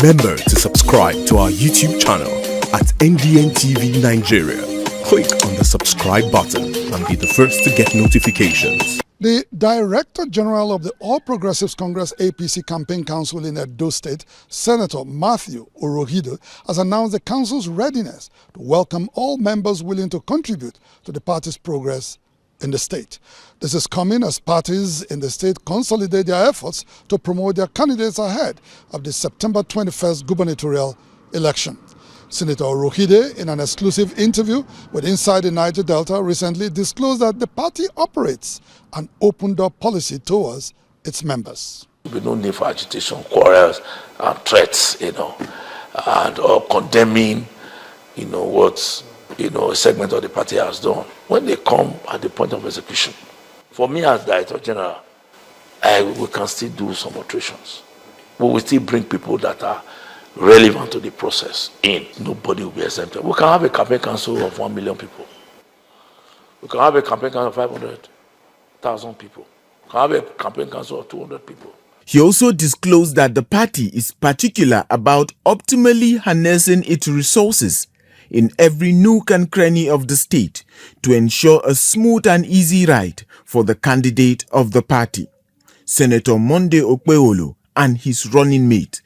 Remember to subscribe to our YouTube channel at NDN TV Nigeria. Click on the subscribe button and be the first to get notifications. The Director General of the All Progressives Congress APC Campaign Council in Edo State, Senator Matthew Uroghide, has announced the council's readiness to welcome all members willing to contribute to the party's progress in the state. This is coming as parties in the state consolidate their efforts to promote their candidates ahead of the September 21st gubernatorial election. Senator Uroghide, in an exclusive interview with Inside the Niger Delta, recently disclosed that the party operates an open-door policy towards its members. There will be no need for agitation, quarrels, and threats, and or condemning, what a segment of the party has done. When they come at the point of execution, for me as Director General, we can still do some alterations. We will still bring people that are relevant to the process in. Nobody will be exempted. We can have a campaign council of 1 million people. We can have a campaign council of 500,000 people. We can have a campaign council of 200 people. He also disclosed that the party is particular about optimally harnessing its resources in every nook and cranny of the state to ensure a smooth and easy ride for the candidate of the party, Senator Monday Okpewolo, and his running mate,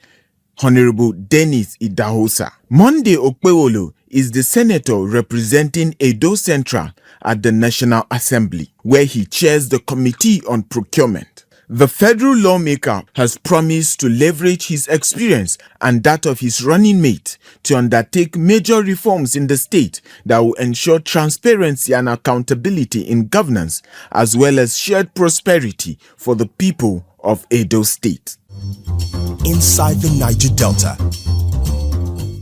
Honorable Dennis Idahosa. Monday Okpewolo is the senator representing Edo Central at the National Assembly, where he chairs the Committee on Procurement. The federal lawmaker has promised to leverage his experience and that of his running mate to undertake major reforms in the state that will ensure transparency and accountability in governance, as well as shared prosperity for the people of Edo State. Inside the Niger Delta.